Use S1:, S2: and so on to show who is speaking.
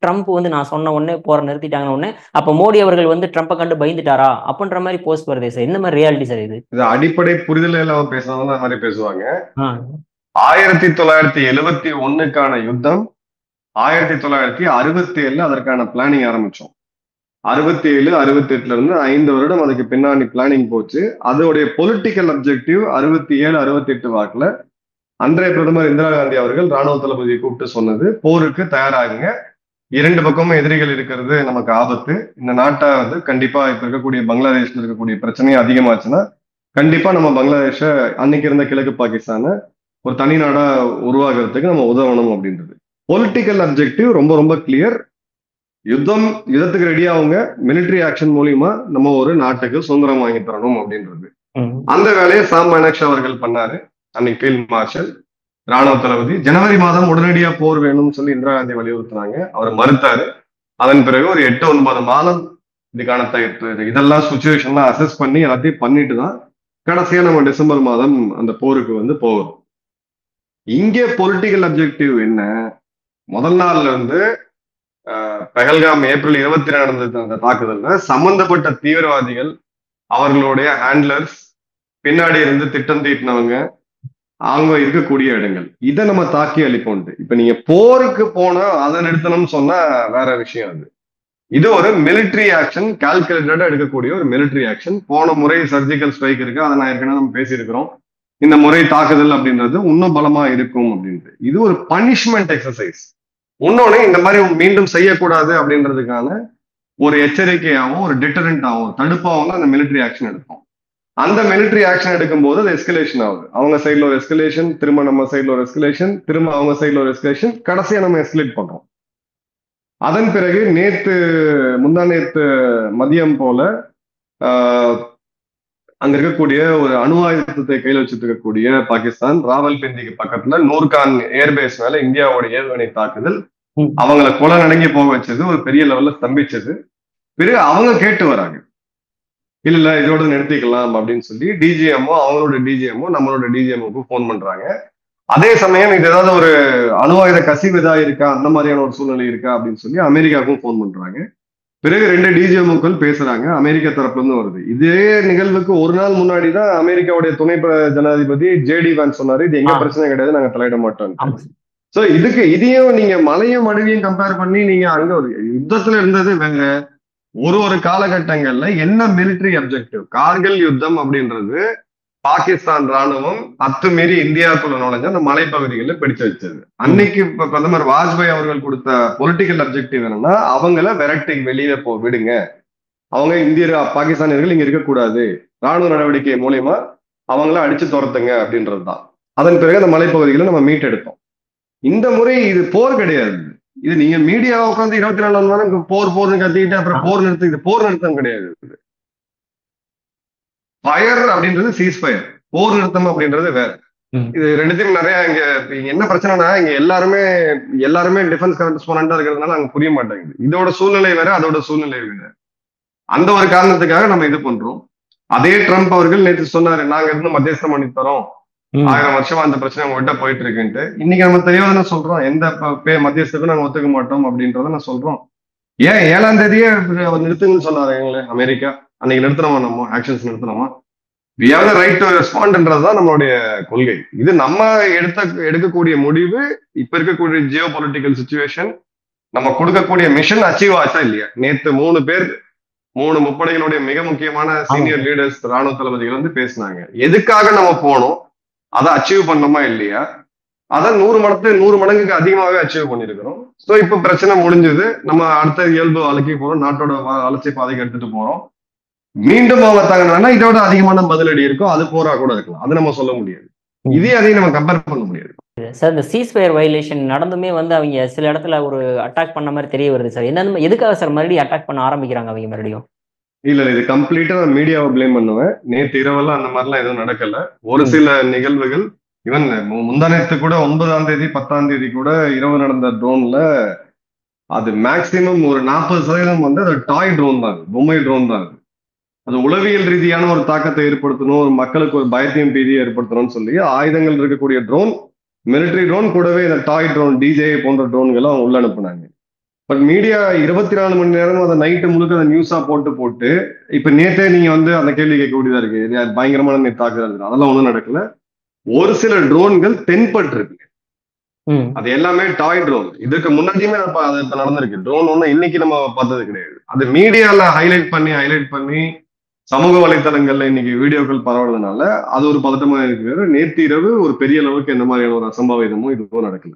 S1: Trump வந்து நான் சொன்ன உடனே போற நிறுத்திட்டாங்கன்னு உடனே அப்ப மோடி அவர்கள் வந்து ட்ரம்ப்பை கண்டு பயந்துட்டாரா அப்படின்ற மாதிரி போஸ்ட் வருதே சார். இந்த மாதிரி ரியாலிட்டி சார் இது.
S2: இது அடிப்படை புரிதல் இல்லாம பேசுறவங்க அந்த மாதிரி பேசுவாங்க.
S1: ஆ
S2: 1971க்கான யுத்தம் 1967 அதற்கான பிளானிங் ஆரம்பிச்சோம். 67, 68ல இருந்து 5 வருடம் அதுக்கு பின்னாடி பிளானிங் போச்சு. அதோடைய பொலிட்டிக்கல் அப்ஜெக்டிவ் 67, 68 வாக்குல அன்றைய பிரதமர் இந்திரா காந்தி அவர்கள் ராணுவ தளபதியை கூப்பிட்டு சொன்னது, போருக்கு தயாராகுங்க, 2 பக்கமும் எதிரிகள் இருக்கிறது நமக்கு ஆபத்து. இந்த நாட்டை வந்து கண்டிப்பா இப்ப இருக்கக்கூடிய பங்களாதேஷ்ல இருக்கக்கூடிய பிரச்சனையே அதிகமாச்சுன்னா கண்டிப்பா நம்ம பங்களாதேஷ அன்னைக்கு இருந்த கிழக்கு பாகிஸ்தான ஒரு தனி நாடா உருவாக்குறதுக்கு நம்ம உதவணும் அப்படின்றது. பொலிட்டிக்கல் அப்ஜெக்டிவ் ரொம்ப ரொம்ப கிளியர். யுத்தத்துக்கு ரெடி ஆகுங்க, மிலிட்டரி ஆக்ஷன் மூலியமா நம்ம ஒரு நாட்டுக்கு சுதந்திரம் வாங்கி தரணும் அப்படின்றது. அந்த வேலையை சாம் மானெக்ஷா அவர்கள் பண்ணாரு. அன்னைக்கு ஃபீல்ட் மார்ஷல் ராணுவ தளபதி ஜனவரி மாதம் உடனடியா போர் வேணும்னு சொல்லி இந்திரா காந்தி வலியுறுத்தினாங்க. அவர் மறுத்தாரு. அதன் பிறகு ஒரு 8-9 மாதம் இதுக்கான இதெல்லாம் சுச்சுவேஷன்லாம் அசஸ் பண்ணி எல்லாத்தையும் பண்ணிட்டு தான் கடைசியா நம்ம டிசம்பர் மாதம் அந்த போருக்கு வந்து போகிறோம். இங்கே பொலிட்டிக்கல் அப்ஜெக்டிவ் என்ன? முதல் நாள்ல இருந்து பெஹல்காம் ஏப்ரல் 22 நடந்த அந்த தாக்குதல்ல சம்பந்தப்பட்ட தீவிரவாதிகள், அவர்களுடைய ஹேண்ட்லர்ஸ், பின்னாடி இருந்து திட்டம் தீட்டினவங்க, அவங்க இருக்கக்கூடிய இடங்கள், இதை நம்ம தாக்கி அளிப்போம். இப்ப நீங்க போருக்கு போனா அதை நிறுத்தணும்னு சொன்னா வேற விஷயம். அது இது ஒரு மிலிட்டரி ஆக்ஷன், கால்குலேட்டடா எடுக்கக்கூடிய ஒரு மிலிட்டரி ஆக்ஷன். போன முறை சர்ஜிக்கல் ஸ்ட்ரைக் இருக்கு, அதை நான் ஏற்கனவே நம்ம பேசியிருக்கிறோம். இந்த முறை தாக்குதல் அப்படின்றது இன்னும் பலமா இருக்கும் அப்படின்ட்டு. இது ஒரு பனிஷ்மெண்ட் எக்ஸசைஸ். இன்னொன்னு, இந்த மாதிரி மீண்டும் செய்யக்கூடாது அப்படின்றதுக்கான ஒரு எச்சரிக்கையாகவும் ஒரு டிட்டரண்டாகவும் தடுப்பாகவும் தான் அந்த மிலிட்டரி ஆக்ஷன் எடுப்போம். அந்த மிலிட்டரி ஆக்ஷன் எடுக்கும் போது அது எஸ்கலேஷன் ஆகுது. அவங்க சைட்ல ஒரு எஸ்கலேஷன், திரும்ப நம்ம சைட்ல ஒரு எஸ்கலேஷன், திரும்ப அவங்க சைட்ல ஒரு எஸ்கலேஷன், கடைசியா நம்ம எஸ்கலேட் பண்றோம். அதன் பிறகு முந்தா நேத்து மதியம் போல அங்க இருக்கக்கூடிய ஒரு அணு ஆயுதத்தை கையில் வச்சுட்டு இருக்கக்கூடிய பாகிஸ்தான் ராவல்பிண்டிக்கு பக்கத்துல நூர்கான் ஏர்பேஸ் மேல இந்தியாவோட ஏவுகணை தாக்குதல் அவங்களை கொலை நடங்கி போக வச்சது, ஒரு பெரிய லெவல்ல ஸ்தம்பிச்சது. பிறகு அவங்க கேட்டு வராங்க, இல்ல இதோட நிறுத்திக்கலாம் அப்படின்னு சொல்லி டிஜிஎம்ஓ, அவங்களோட டிஜிஎம்ஓ நம்மளோட டிஜிஎம்ஓக்கு போன் பண்றாங்க. அதே சமயம் இது ஏதாவது ஒரு அணு ஆயுத கசிவுதா இருக்கா, அந்த மாதிரியான ஒரு சூழ்நிலை இருக்கா அப்படின்னு சொல்லி அமெரிக்காவுக்கும் போன் பண்றாங்க. பிறகு 2 டிஜிஎம்ஓக்கள் பேசுறாங்க, அமெரிக்கா தரப்புல இருந்து வருது. இதே நிகழ்வுக்கு ஒரு நாள் முன்னாடிதான் அமெரிக்காவுடைய துணை ஜனாதிபதி ஜேடி வான்ஸ் சொன்னாரு, இது எங்க பிரச்சனை கிடையாது, நாங்க தலையிட மாட்டோம். சோ இதையும் நீங்க மலையும் அடவியும் கம்பேர் பண்ணி நீங்க அங்க ஒரு யுத்தத்துல இருந்தது வேற. ஒரு காலகட்டங்கள்ல என்ன மிலிட்டரி அப்ஜெக்டிவ், கார்கில் யுத்தம் அப்படின்றது பாகிஸ்தான் ராணுவம் அத்துமீறி இந்தியாவுக்குள்ள நுழைஞ்ச அந்த மலைப்பகுதிகளில் பிடிச்சு வச்சது. அன்னைக்கு பிரதமர் வாஜ்பாய் அவர்கள் கொடுத்த பொலிட்டிக்கல் அப்ஜெக்டிவ் என்னன்னா, அவங்கள விரட்டி வெளியில விடுங்க, அவங்க பாகிஸ்தானியர்கள் இங்க இருக்கக்கூடாது, ராணுவ நடவடிக்கை மூலியமா அவங்கள அடிச்சு துரத்துங்க அப்படின்றதுதான். அதன் பிறகு அந்த மலைப்பகுதிகளை நம்ம மீட்டெடுத்தோம். இந்த முறை இது போர் கிடையாது. இது நீங்க மீடியா உட்காந்து 24 மணி நேரம் போர்னு கத்திக்கிட்டு அப்புறம் போர் நிறுத்தம், இது போர் நிறுத்தம் கிடையாது. ஃபயர் அப்படின்றது சீஸ் ஃபயர், போர் நிறுத்தம் அப்படின்றது வேற. இது ரெண்டுத்தையும் நிறைய இங்க என்ன பிரச்சனைனா, இங்க எல்லாருமே டிஃபென்ஸ் கரஸ்பாண்டா இருக்கிறதுனால அங்க புரிய மாட்டேங்குது. இதோட சூழ்நிலை வேற, அதோட சூழ்நிலை வேற. அந்த ஒரு காரணத்துக்காக நம்ம இது பண்றோம். அதே ட்ரம்ப் அவர்கள் நேற்று சொன்னாரு, நாங்க இருந்து மத்தியஸ்தம் பண்ணி தரோம், 1000 வருஷமா அந்த பிரச்சனை உங்ககிட்ட போயிட்டு இருக்குன்ட்டு. இன்னைக்கு நம்ம தெளிவாக சொல்றோம், எந்த மத்தியஸ்தத்துக்கும் நாங்க ஒத்துக்க மாட்டோம் அப்படின்றத நான் சொல்றோம். ஏன் 7ஆம் தேதியே நிறுத்துங்கன்னு சொன்னாரு எங்களை அமெரிக்கா, அன்னைக்கு நிறுத்தணுமா, நம்ம ஆக்ஷன்ஸ் நிறுத்தணுமா? we have the right to respond என்றதுதான் நம்மளுடைய கொள்கை. இது நம்ம எடுக்கக்கூடிய முடிவு. இப்ப இருக்கக்கூடிய ஜியோ பொலிட்டிக்கல் சிச்சுவேஷன், நம்ம கொடுக்கக்கூடிய மிஷன் அச்சீவ் ஆச்சா இல்லையா? நேத்து 3 முப்படைகளுடைய மிக முக்கியமான சீனியர் லீடர்ஸ், ராணுவ தளபதிகள் வந்து பேசினாங்க. எதுக்காக நம்ம போனோம், அதை அச்சீவ் பண்ணோமா இல்லையா? அதை 100 மடங்குக்கு அதிகமாகவே அச்சீவ் பண்ணிருக்கிறோம். ஸோ இப்ப பிரச்சனை முடிஞ்சது, நம்ம அடுத்த இயல்பு வாழ்க்கை போறோம், நாட்டோட வளர்ச்சி பாதைக்கு எடுத்துட்டு போறோம். மீண்டும் அவங்க தாங்கன்னா இதோட அதிகமான பதிலடி இருக்கும், அது போரா கூட இருக்கலாம், அது நம்ம சொல்ல முடியாது. அதையும் நம்ம கம்பேர் பண்ண முடியாது
S1: சார். இந்த சீஸ்ஃபயர் வயலேஷன் நடந்துமே வந்து அவங்க சில இடத்துல ஒரு அட்டாக் பண்ண மாதிரி தெரிய வருது சார். என்ன, எதுக்காக சார் மறுபடியும் அட்டாக் பண்ண ஆரம்பிக்கிறாங்க அவங்க மறுபடியும்?
S2: இல்ல, இது கம்ப்ளீட்டா நான் மீடியாவை பிளேம் பண்ணுவேன். நேற்று இரவெல்லாம் அந்த மாதிரிலாம் எதுவும் நடக்கல. ஒரு சில நிகழ்வுகள், ஈவன் முந்தானத்து கூட 9ஆம் தேதி 10ஆம் தேதி கூட இரவு நடந்த ட்ரோன்ல அது மேக்சிமம் ஒரு 40% வந்து அது டாய் ட்ரோன் தான், பொம்மை ட்ரோன் தான். அது உளவியல் ரீதியான ஒரு தாக்கத்தை ஏற்படுத்தணும், ஒரு மக்களுக்கு ஒரு பயத்தையும் பீதியை ஏற்படுத்தணும்னு சொல்லி ஆயுதங்கள் இருக்கக்கூடிய ட்ரோன், மிலிட்டரி ட்ரோன் கூடவே இந்த டாய் ட்ரோன், டிஜே போன்ற ட்ரோன்களை அவங்க உள்ள அனுப்புனாங்க. பட் மீடியா 24 மணி நேரம் அதை நைட்டு முழுக்க அதை நியூஸா போட்டு போட்டு இப்ப நேத்தே நீங்க வந்து அந்த கேள்வி கேட்கக்கூடியதா இருக்கு, இது பயங்கரமான தாக்குதல், அதெல்லாம் ஒண்ணும் நடக்கல. ஒரு சில ட்ரோன்கள் தென்பட்டு இருக்கு. அது எல்லாமே டாய் ட்ரோன். இதுக்கு முன்னாடியுமே அது இப்ப நடந்திருக்கு. ட்ரோன் ஒண்ணு இன்னைக்கு நம்ம பார்த்தது கிடையாது. அது மீடியால ஹைலைட் பண்ணி சமூக வலைத்தளங்கள்ல இன்னைக்கு வீடியோக்கள் பரவலனால அது ஒரு பதட்டமா இருக்கிறது. நேற்று இரவு ஒரு பெரிய அளவுக்கு என்ன மாதிரியான ஒரு அசம்பாவிதமும் இதுவும் நடக்கல.